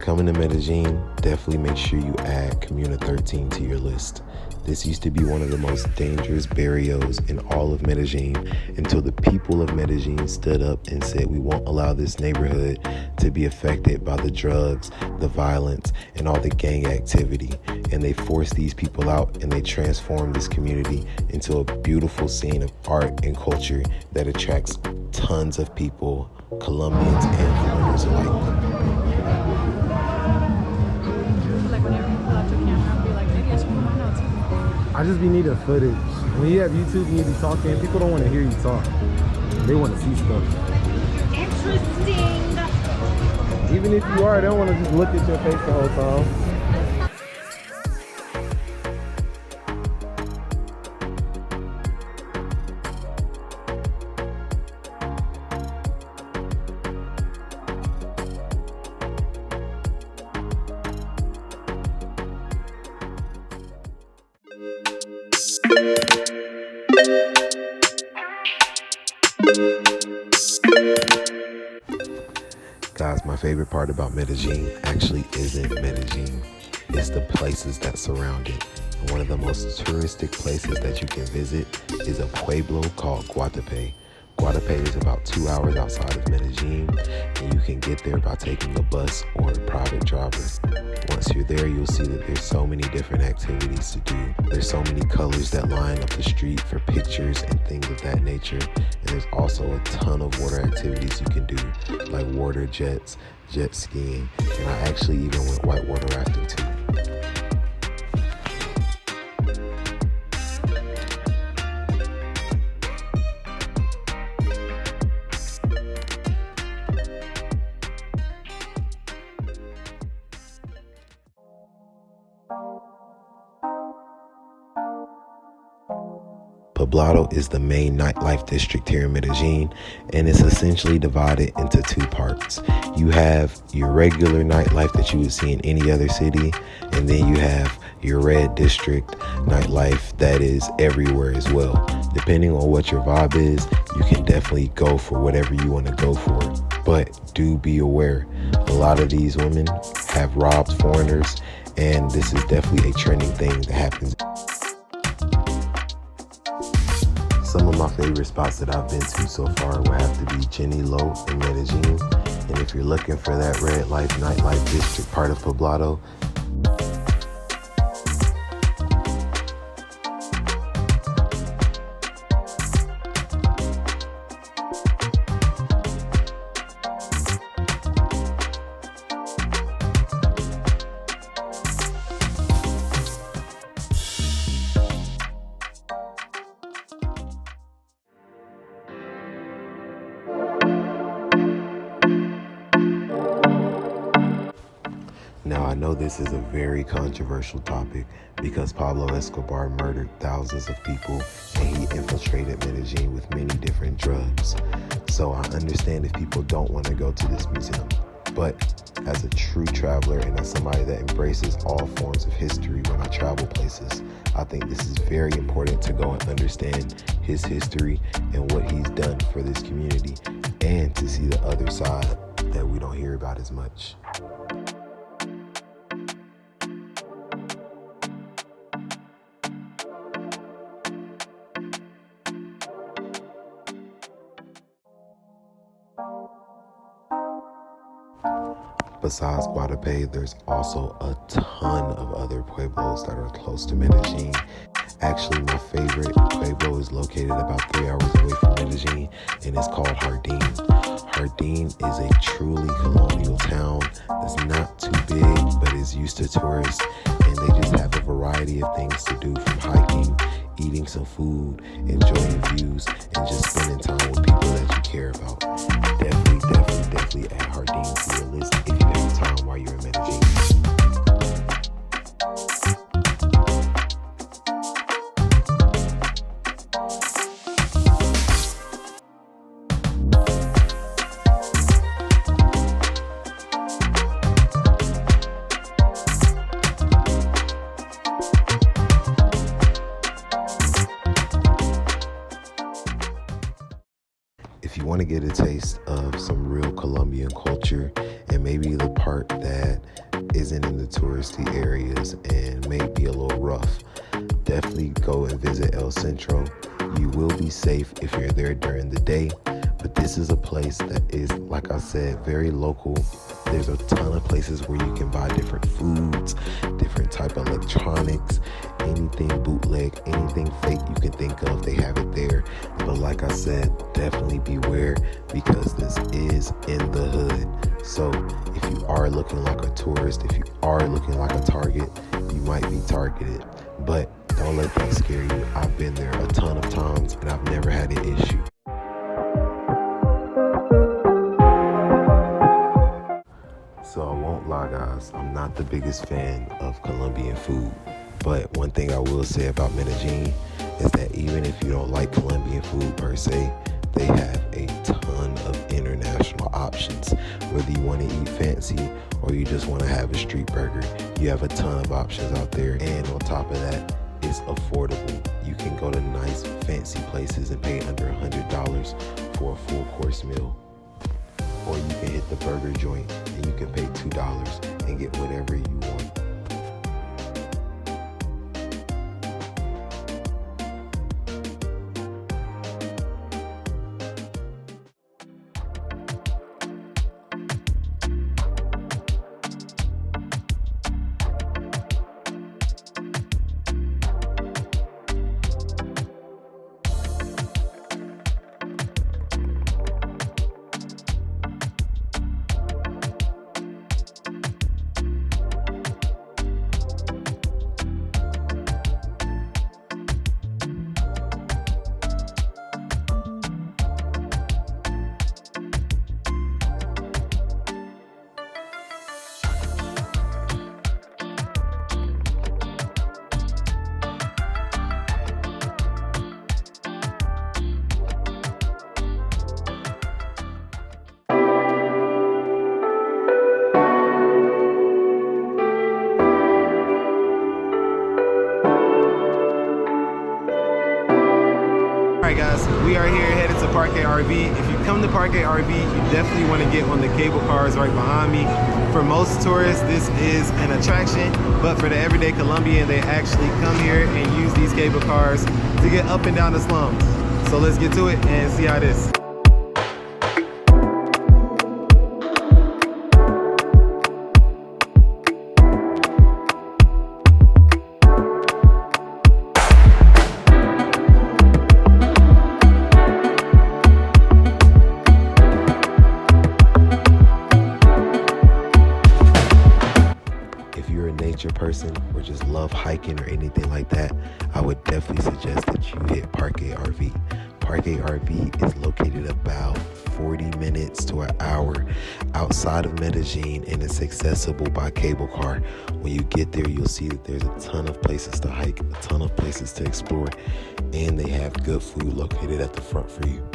coming to Medellin, definitely make sure you add Comuna 13 to your list. This used to be one of the most dangerous barrios in all of Medellin until the people of Medellin stood up and said we won't allow this neighborhood to be affected by the drugs, the violence, and all the gang activity. And they forced these people out and they transformed this community into a beautiful scene of art and culture that attracts tons of people, Colombians and foreigners alike. I just be needing footage. When you have YouTube and you be talking, people don't want to hear you talk. They want to see stuff. Interesting. Even if you are, they don't want to just look at your face the whole time. Guys, my favorite part about Medellin actually isn't Medellin. It's the places that surround it. And one of the most touristic places that you can visit is a pueblo called Guatape. Guatape is about 2 hours outside of Medellin, and you can get there by taking a bus or a private driver. Once you're there, you'll see that there's so many different activities to do. There's so many colors that line up the street for pictures and things of that nature. And there's also a ton of water activities you can do, like water jets, jet skiing, and I actually even went whitewater rafting too. Poblado is the main nightlife district here in Medellin, and it's essentially divided into two parts. You have your regular nightlife that you would see in any other city, and then you have your red district nightlife that is everywhere as well. Depending on what your vibe is, you can definitely go for whatever you want to go for. But do be aware, a lot of these women have robbed foreigners, and this is definitely a trending thing that happens. Some of my favorite spots that I've been to so far would have to be Jenny Low in Medellin. And if you're looking for that red life, nightlife district part of Poblado, now, I know this is a very controversial topic because Pablo Escobar murdered thousands of people and he infiltrated Medellin with many different drugs. So I understand if people don't want to go to this museum. But as a true traveler and as somebody that embraces all forms of history when I travel places, I think this is very important to go and understand his history and what he's done for this community, and to see the other side that we don't hear about as much. Besides Guatape, there's also a ton of other pueblos that are close to Medellin. Actually, my favorite pueblo is located about 3 hours away from Medellin, and it's called Jardine. Jardine is a truly colonial town that's not too big, but is used to tourists, and they just have a variety of things to do, from hiking, eating some food, enjoying views, and just spending time with people that you care about. Definitely add Jardine to your list if you have time while you're in Medellin. If you want to get a taste of some real Colombian culture and maybe the part that isn't in the touristy areas and may be a little rough, definitely go and visit El Centro. You will be safe if you're there during the day, but this is a place that is, like I said, very local. There's a ton of places where you can buy different foods, different type of electronics, anything bootleg, anything fake you can think of, they have it there. But like I said, definitely beware because this is in the hood. So if you are looking like a tourist, if you are looking like a target, you might be targeted. But don't let that scare you. I've been there a ton of times and I've never had an issue. So I won't lie, guys, I'm not the biggest fan of Colombian food. But one thing I will say about Medellin is that even if you don't like Colombian food per se, they have a ton of international options. Whether you want to eat fancy or you just want to have a street burger, you have a ton of options out there. And on top of that, it's affordable. You can go to nice fancy places and pay under $100 for a full course meal. Or you can hit the burger joint and you can pay $2 and get whatever you want. Alright guys, we are here headed to Parque Arvi. If you come to Parque Arvi, you definitely want to get on the cable cars right behind me. For most tourists, this is an attraction, but for the everyday Colombian, they actually come here and use these cable cars to get up and down the slums. So let's get to it and see how it is. Person or just love hiking or anything like that, I would definitely suggest that you hit Parque Arvi. Parque Arvi is located about 40 minutes to an hour outside of Medellin and it's accessible by cable car. When you get there, you'll see that there's a ton of places to hike, a ton of places to explore, and they have good food located at the front for you.